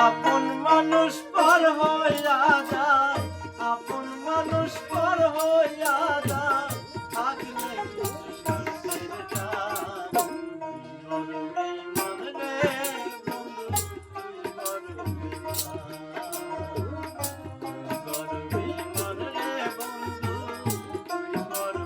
আপন মানুষ পর হইয়া যায়, আপন মানুষ পর হইয়া যায়, থাকলে কিছু শান্তির টান। বড় বেঈমান রে বন্ধু, তুই বড় বেঈমান। বড় বেঈমান রে বন্ধু, তুই বড়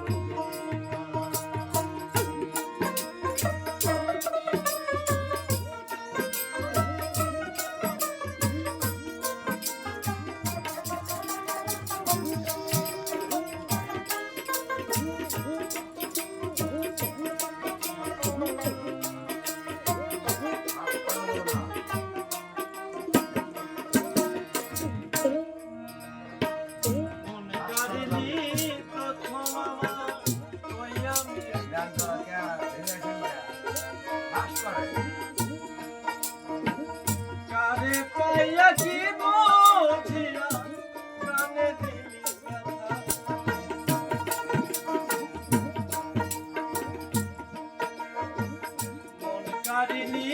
পাইয়া কি বুঝিয়া প্রাণে দিলি ব্যথা। মন কারিনি